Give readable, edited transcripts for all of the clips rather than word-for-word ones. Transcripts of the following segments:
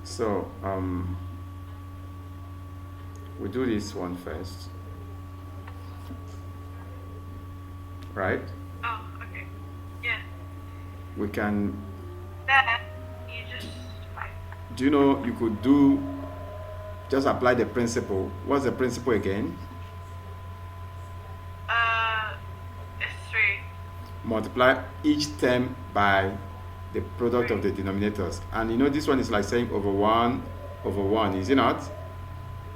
So we do this one first, right? Oh, okay. Yeah. We can. Then you just Do you know you could do just apply the principle? What's the principle again? it's 3. Multiply each term by the product of the denominators. And you know this one is like saying over 1 over 1, is it not?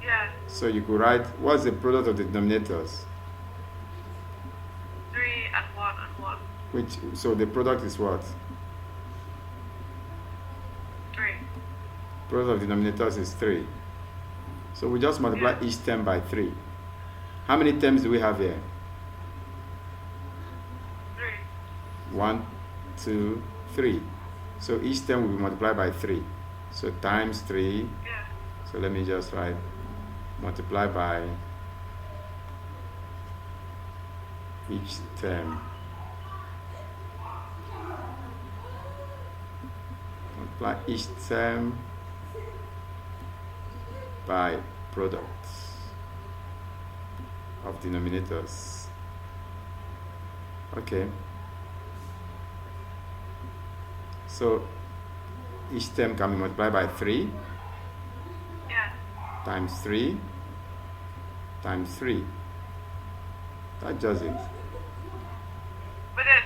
Yeah. So you could write, what's the product of the denominators? 3 and 1 and 1. So the product is what? 3. Product of denominators is 3. So we just multiply each term by 3. How many terms do we have here? 3. 1, 2, 3. So each term will be multiplied by 3. So times 3. Yeah. So let me just write multiply by each term. Multiply each term by product of denominators. Okay. So each term can be multiplied by 3 times 3 times 3. That does it. But then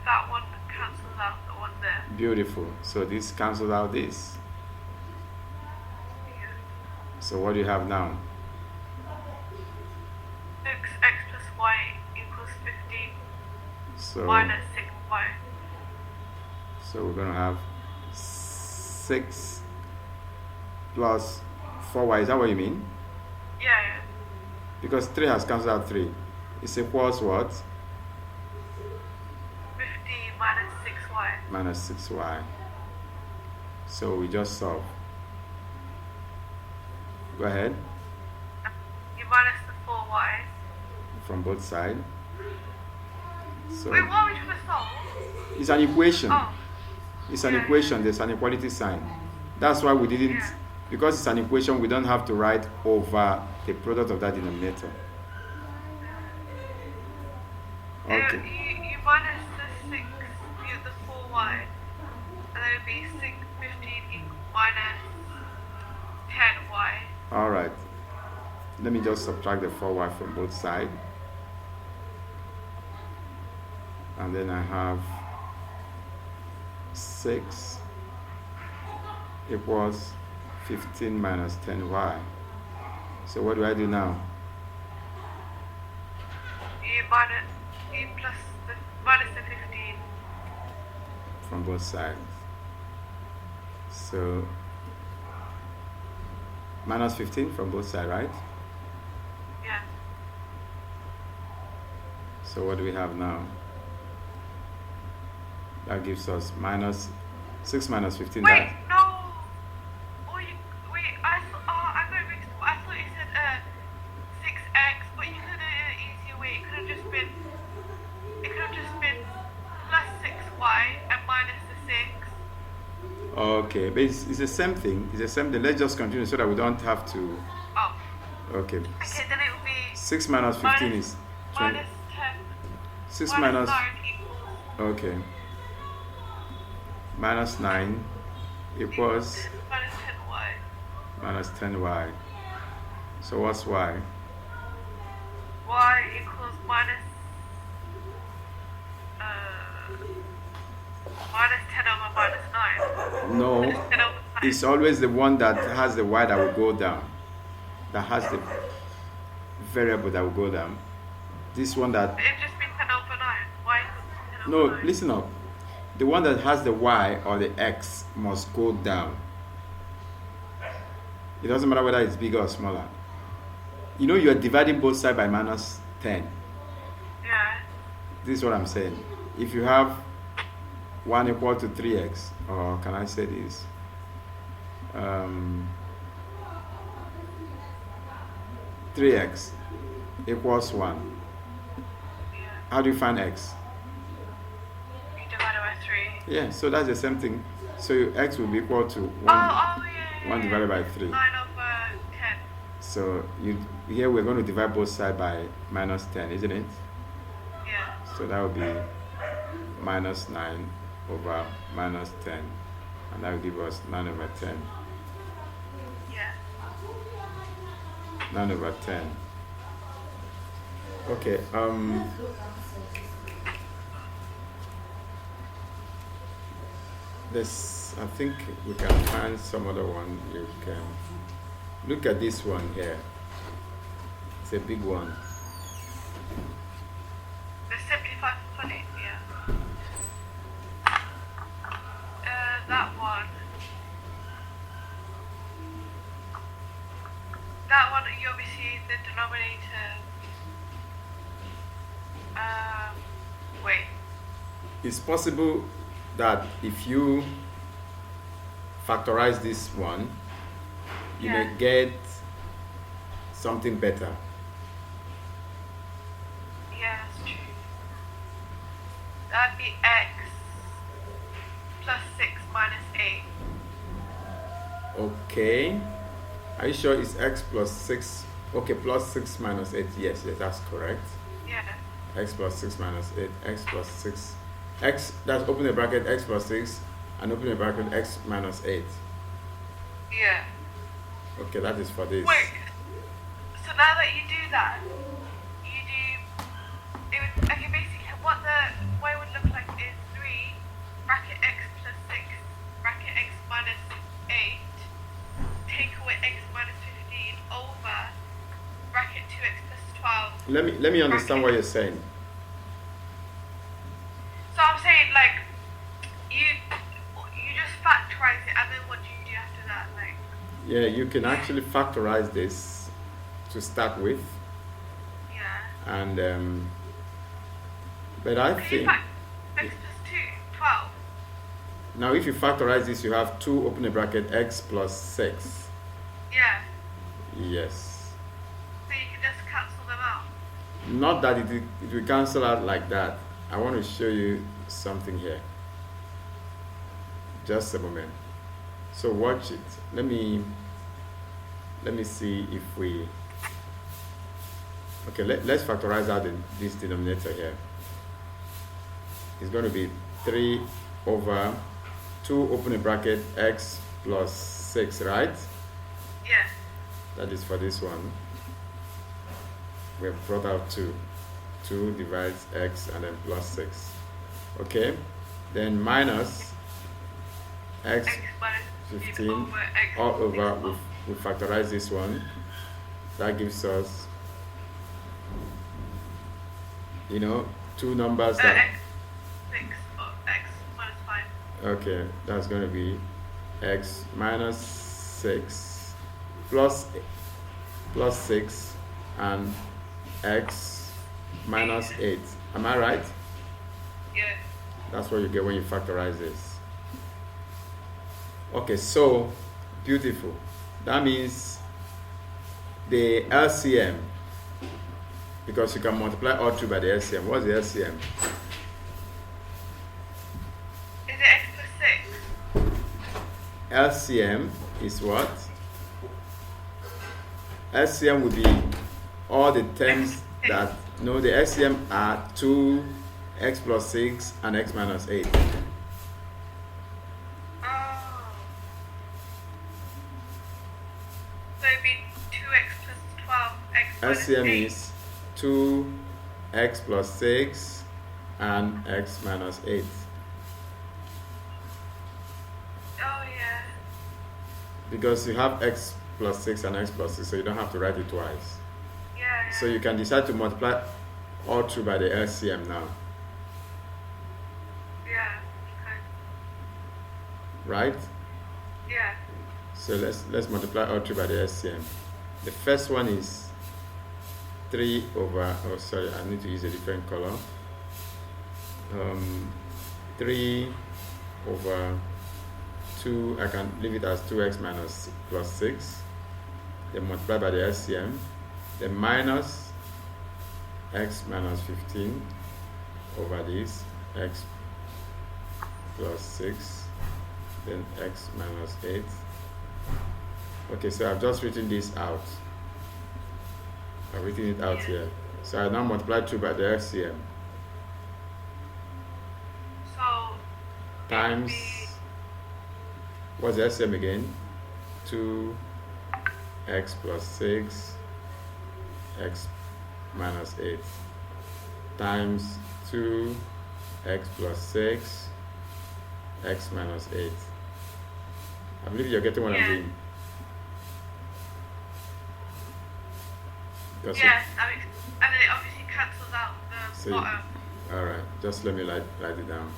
that one cancels out the one there. Beautiful. So this cancels out this. Yeah. So what do you have now? 6x plus y equals 15 So minus 6y. So we're going to have 6 plus 4y. Is that what you mean? Yeah. Because 3 has cancelled out 3. It's equals what? 15 minus 6y. Minus 6y. So we just solve. Go ahead. You minus the 4y. From both sides. So Wait, what are we trying to solve? it's an equation. Oh. It's an equation. There's an equality sign. That's why we didn't, because it's an equation, we don't have to write over the product of that denominator. Okay. You minus the 6, the 4y, and then it'd be 15 minus 10y. All right. Let me just subtract the 4y from both sides. And then I have 6 equals 15 minus 10y. So what do I do now? You minus the 15. From both sides. So minus 15 from both sides, right? Yeah. So what do we have now? That gives us minus 6 minus 15. Wait, That, no. I got mixed up. I thought you said 6x, but you could have done it an easier way. It could have just been plus 6y and minus the 6. okay, but it's the same thing. It's the same thing. Let's just continue so that we don't have to. Oh. Okay. Okay, then it will be 6 minus 15 is 20. minus 10. 6 minus minus. 9 equals. Okay. Minus 9 equals Minus 10y. minus 10y. So what's y? Y equals minus 10 over minus 9. No, Minus 10 over 9. it's always the one that has the y that will go down. That has the variable that will go down. This one that. It just be 10 over 9. Y equals 10 No, over 9. listen up. The one that has the y or the x must go down. It doesn't matter whether it's bigger or smaller. You know you are dividing both sides by minus 10. Yeah. This is what I'm saying. If you have 1 equal to 3x, or can I say this? 3x equals 1. Yeah. How do you find x? You divide it by 3. Yeah, so that's the same thing. So your x will be equal to 1. Oh, yeah. 1 divided by 3. 9/10. So here we're going to divide both sides by minus 10, isn't it? Yeah. So that will be minus 9 over minus 10. And that will give us 9/10. Yeah. 9/10. Okay, this, I think we can find some other one. You can look at this one here. It's a big one. The simplify for funny, yeah. That one. That one, you obviously, the denominator. Wait. It's possible that if you factorize this one, you Yeah. may get something better. Yeah, that's true. That'd be x plus 6 minus 8. Okay. Are you sure it's x plus 6? Okay, plus 6 minus 8. Yes, that's correct. Yeah. X plus 6 minus 8. X plus 6. X, that's open the bracket, x plus 6, and open the bracket, x minus 8. Yeah. Okay, that is for this. Wait. So now that you do that, you do. It would, okay, basically, what the way it would look like is 3 bracket x plus 6 bracket x minus 8. Take away x minus 15 over bracket 2x plus 12. Let me understand what you're saying. So I'm saying, like, you just factorize it, and then what do you do after that? Like, Yeah, you can actually factorize this to start with, yeah. and but I Can you think fact x plus 2, 12? now if you factorize this, you have 2 open the bracket x plus 6. Yeah. Yes. So you can just cancel them out. Not that it will cancel out like that. I want to show you something here. Just a moment. So watch it. Let me see if we. Okay, let's factorize out this denominator here. It's going to be 3 over 2 open a bracket x plus 6, right? Yeah. That is for this one. We have brought out 2. 2 divides x and then plus 6. Okay? Then minus x X minus 15 over x. all over. We factorize this one. That gives us, 2 numbers that. X 6 or x minus 5. Okay, that's going to be x minus 6 plus 6 and x minus 8. Am I right? Yeah. That's what you get when you factorize this. Okay, so beautiful. That means the LCM, because you can multiply all 2 by the LCM. What's the LCM? Is it x plus 6? LCM is what? LCM would be all the terms that, no, the LCM are 2, x plus 6, and x minus 8. Oh. So it'd be 2x plus 12, x minus LCM 8. is 2, x plus 6, and x minus 8. Oh, yeah. Because you have x plus 6 and x plus 6, so you don't have to write it twice. Yeah. So you can decide to multiply all 2 by the LCM now, Yeah. Okay. right? Yeah. So let's multiply all 2 by the LCM. The first one is 3 over, oh sorry, I need to use a different color. 3 over 2, I can leave it as 2x minus plus 6. Then multiply by the LCM. Then minus x minus 15 over this, x plus 6, then x minus 8, Okay, so I've just written this out. I've written it out here. So I now multiply 2 by the LCM. So Times, what's the LCM again? 2x plus 6, x minus 8, times 2x plus 6, x minus 8. I believe you're getting what I'm doing. Yes, and then it obviously cancels out the bottom. Alright, just let me write it down.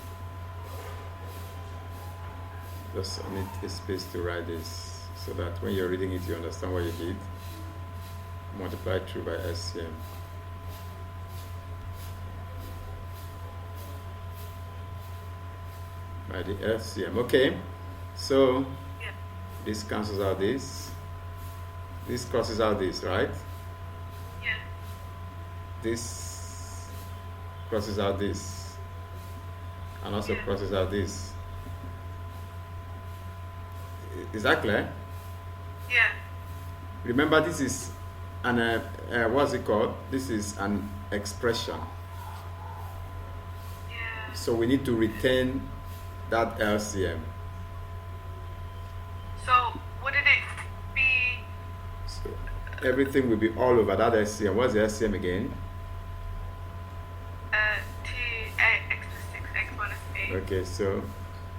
Just need a space to write this so that when you're reading it, you understand what you did. Multiply 2 by SCM. By the LCM. Okay, so this cancels out this. This crosses out this, right? Yeah. This crosses out this, and also crosses out this. Is that clear? Yeah. Remember, this is an what's it called? This is an expression. Yeah. So we need to retain that LCM. So wouldn't it be? So everything will be all over that LCM. What's the LCM again? 2x plus 6x minus 8. Okay, so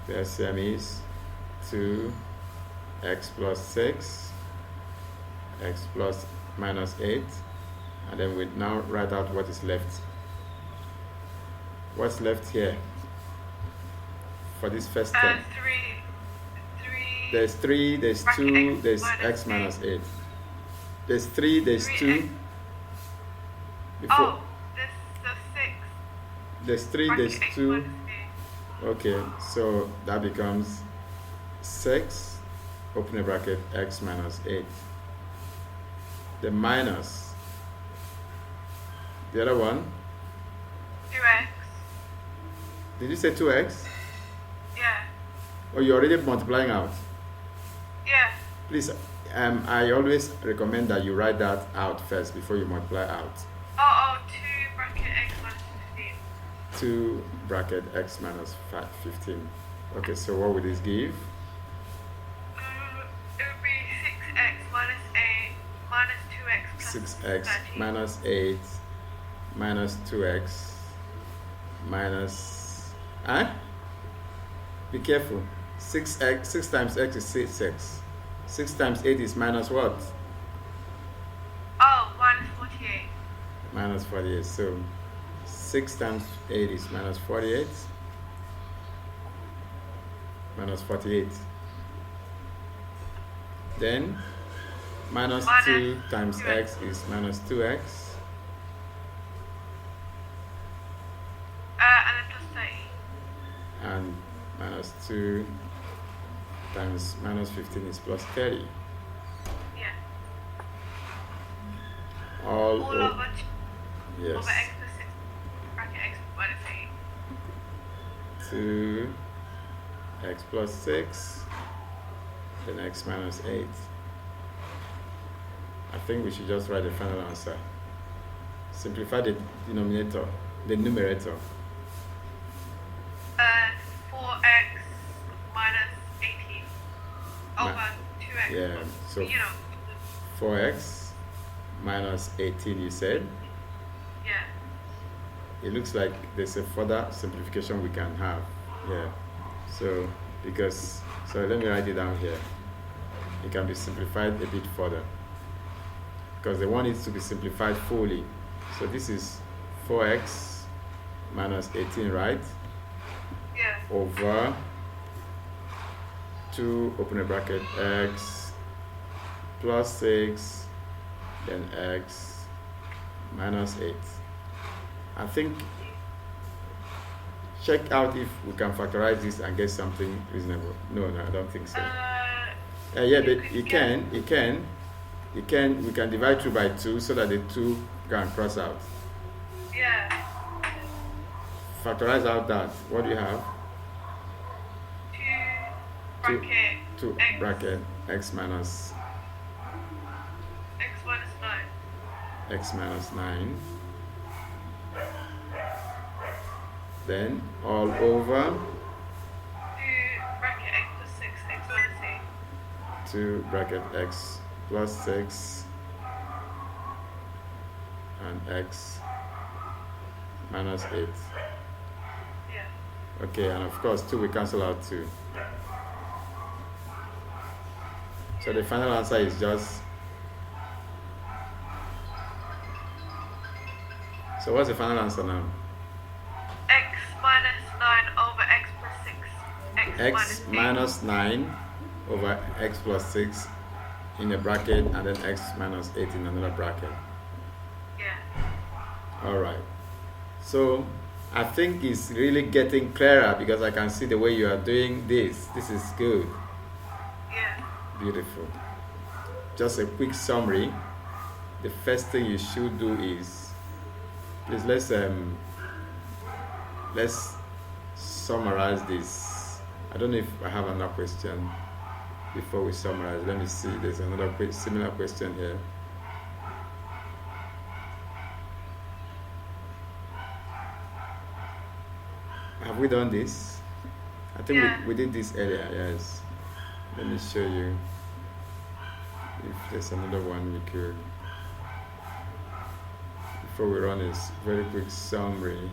the LCM is 2x plus 6, x plus minus 8, and then we now write out what is left. What's left here for this first term? 3. There's 3, there's 2, there's x minus 8. There's 3, there's 2. Oh, there's the 6. There's 3, there's 2. Okay, so that becomes 6, open a bracket, x minus 8. The minus, the other one. 2x. Did you say 2x? Yeah. Or you're already multiplying out? Yeah. Please, I always recommend that you write that out first before you multiply out. 2 bracket x minus 15. 2 bracket x minus 15. Okay, so what would this give? It would be 6x minus 8 minus 2x plus 6x 13. minus 8 minus 2x minus... Be careful. 6 times x is 6x. 6 times 8 is minus what? Minus 48. Minus 48. So 6 times 8 is minus 48. Minus 48. Then minus 2 times 2x. x is minus 2x. And then plus 30. And minus 2 times minus 15 is plus 30. Yeah. All over yes. over x plus 6 bracket x minus 8. 2 x plus 6, then x minus 8. I think we should just write the final answer. Simplify the denominator, the numerator. 4x minus 18 over 2x. Yeah, so 4x minus 18, you said? Yeah. It looks like there's a further simplification we can have. Yeah. So, so let me write it down here. It can be simplified a bit further, because the one needs to be simplified fully. So this is 4x minus 18, right? Yeah. Over 2, open a bracket, x plus 6, then x minus 8. I think, check out if we can factorize this and get something reasonable. No, I don't think so. Yeah, but you can. We can divide 2 by 2 so that the 2 can cross out. Yeah. Factorize out that. What do you have? 2 bracket 2 x. bracket x minus x minus 9. Then all over 2 bracket x plus 6 x minus 8. 2 bracket x plus 6 and x minus 8. Yeah. Okay, and of course 2 will cancel out 2. So the final answer is just... So what's the final answer now? X minus 9 over x plus 6. X minus 9 over x plus 6 in a bracket, and then x minus 8 in another bracket. Yeah. Alright. So I think it's really getting clearer because I can see the way you are doing this. This is good. Yeah. Beautiful. Just a quick summary. The first thing you should do is, please let's summarize this. I don't know if I have another question before we summarize. Let me see. There's another similar question here. Have we done this? I think we did this earlier. Yes. Let me show you if there's another one we could. Before we run a very quick summary.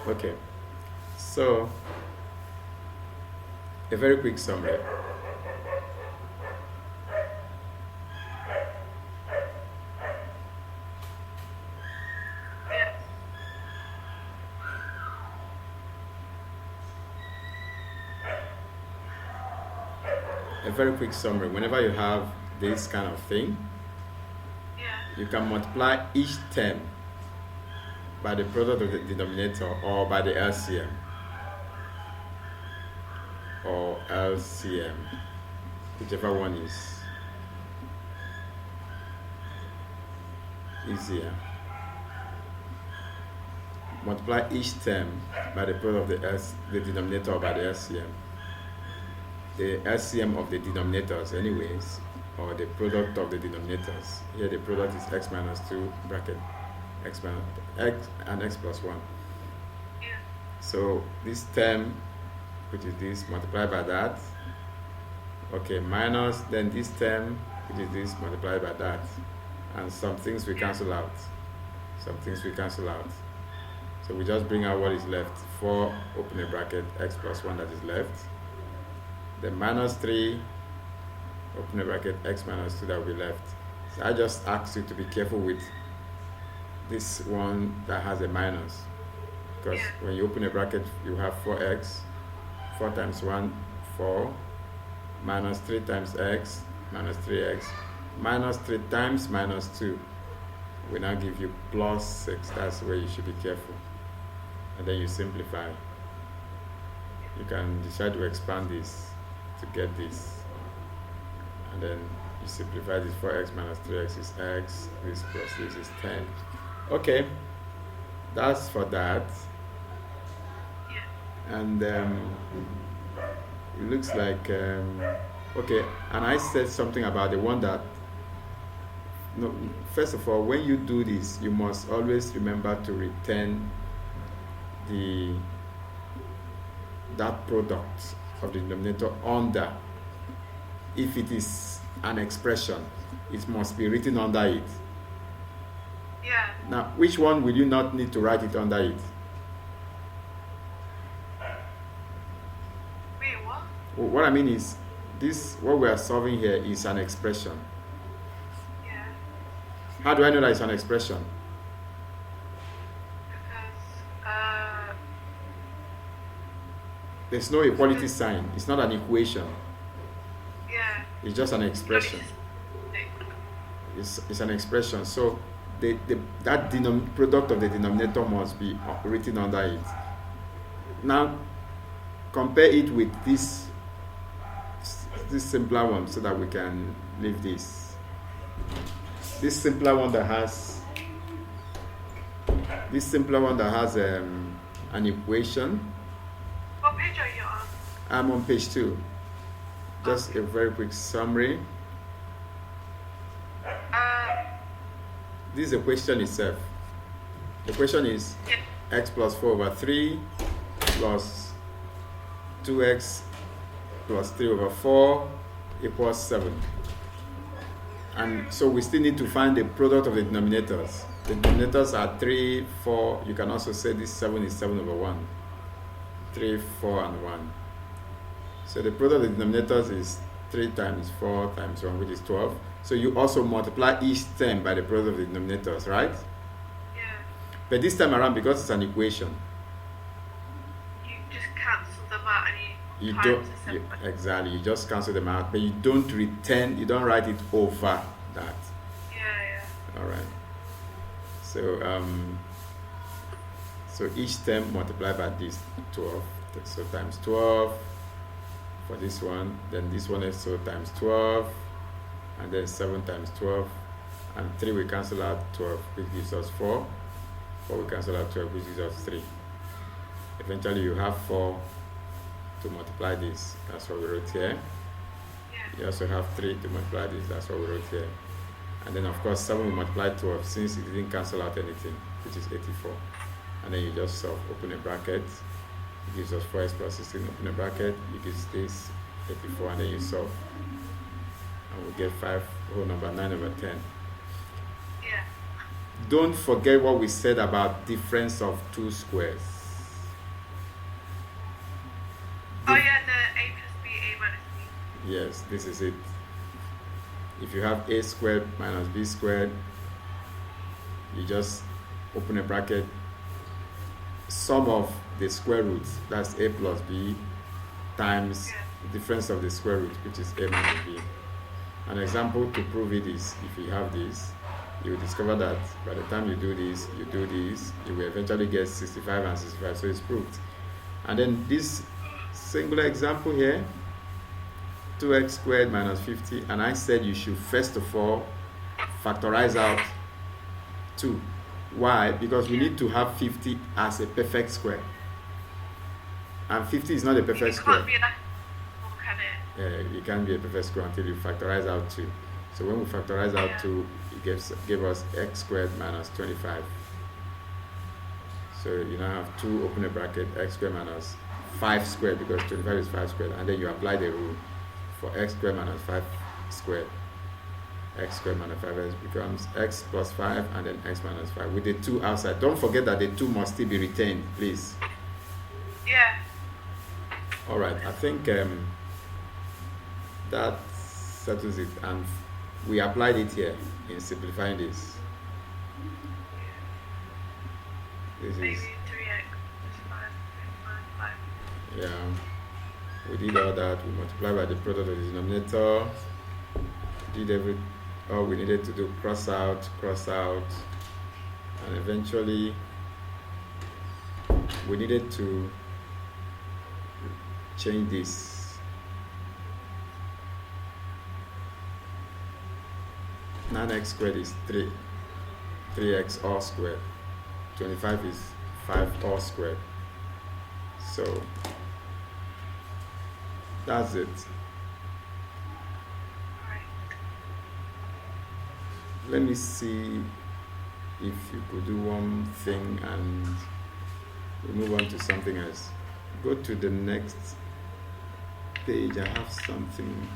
Okay, so a very quick summary. Yeah. A very quick summary. Whenever you have this kind of thing, Yeah. you can multiply each term by the product of the denominator or by the LCM or LCM, whichever one is easier. Multiply each term by the product of the denominator or by the LCM. The LCM of the denominators anyways, or the product of the denominators. Here the product is x minus 2 bracket x minus x and x plus 1. Yeah. So this term, which is this, multiplied by that. Okay, minus then this term, which is this, multiplied by that. And some things we cancel out. Some things we cancel out. So we just bring out what is left. 4, open a bracket, x plus 1 that is left. Then minus 3, open a bracket, x minus 2 that will be left. So I just ask you to be careful with this one that has a minus. Because when you open a bracket, you have 4x. 4 times 1, 4. Minus 3 times x, minus 3x. Minus 3 times minus 2 will now give you plus 6. That's where you should be careful. And then you simplify. You can decide to expand this to get this. And then you simplify this. 4x minus 3x is x. This plus this is 10. Okay. That's for that. And it looks like okay, and I said something about the one that, no, first of all, when you do this, you must always remember to return that product of the denominator under. If it is an expression, it must be written under it. Yeah. Now, which one will you not need to write it under it? Wait, what? What I mean is, this, what we are solving here is an expression. Yeah. How do I know that it's an expression? Because There's no equality sign. It's not an equation. yeah. It's just an expression. It's an expression. So that product of the denominator must be written under it. Now, compare it with this simpler one so that we can leave this. This simpler one that has an equation. What page are you on? I'm on page 2. just a very quick summary. This is the question itself. The question is x plus 4 over 3 plus 2x plus 3 over 4 equals 7. And so we still need to find the product of the denominators. The denominators are 3, 4. You can also say this 7 is 7 over 1. 3, 4, and 1. So the product of the denominators is 3 times 4 times 1, which is 12. So you also multiply each term by the product of the denominators, right? Yeah. But this time around, because it's an equation, You just cancel them out and you times don't the separate. exactly. You just cancel them out, but you don't return. You don't write it over that. Yeah. All right. So each term multiplied by this 12. So times 12 for this one. Then this one is so times 12, and then 7 times 12, and 3 we cancel out 12, which gives us 4. 4 we cancel out 12, which gives us 3. Eventually you have 4 to multiply this. That's what we wrote here. Yeah. You also have 3 to multiply this. That's what we wrote here. And then of course 7 we multiply 12 since it didn't cancel out anything, which is 84. And then you just solve, open a bracket. It gives us 4x plus 16, open a bracket. It gives this 84, and then you solve. And we get 5 whole number, 9 over 10. Yeah. Don't forget what we said about difference of two squares. Oh yeah, the a plus b, a minus b. Yes, this is it. If you have a squared minus b squared, you just open a bracket, sum of the square roots, that's a plus b, times the difference of the square root, which is a minus b. An example to prove it is, if you have this, you will discover that by the time you do this, you will eventually get 65 and 65, so it's proved. And then this singular example here, 2x squared minus 50, and I said you should first of all factorize out 2. Why? Because we need to have 50 as a perfect square, and 50 is not a perfect square. Can't be enough, can it? It can't be a perfect square until you factorize out 2. So when we factorize out 2, it gives us x squared minus 25. So you now have 2, open a bracket, x squared minus 5 squared, because 25 is 5 squared, and then you apply the rule for x squared minus 5 squared. X squared minus 5x becomes x plus 5, and then x minus 5 with the 2 outside. Don't forget that the 2 must still be retained, please. Yeah. All right, I think that settles it, and we applied it here in simplifying this. This Maybe is 3x plus 5 minus 5. yeah. We did all that. We multiplied by the product of the denominator. Did all we needed to do: cross out, and eventually we needed to change this. 9x squared is 3x all squared. 25 is 5 all squared. So that's it. Alright. Let me see if you could do one thing and we move on to something else. Go to the next page. I have something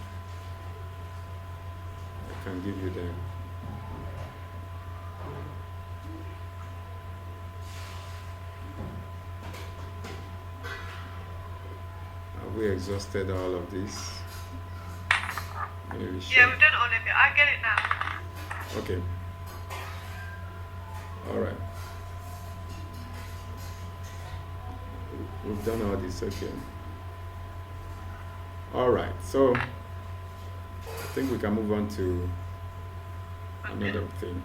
I can give you there. Have we exhausted all of this? Maybe Yeah, sure. we've done all of it. I get it now. Okay. All right. We've done all this. Okay. All right. So I think we can move on to another thing.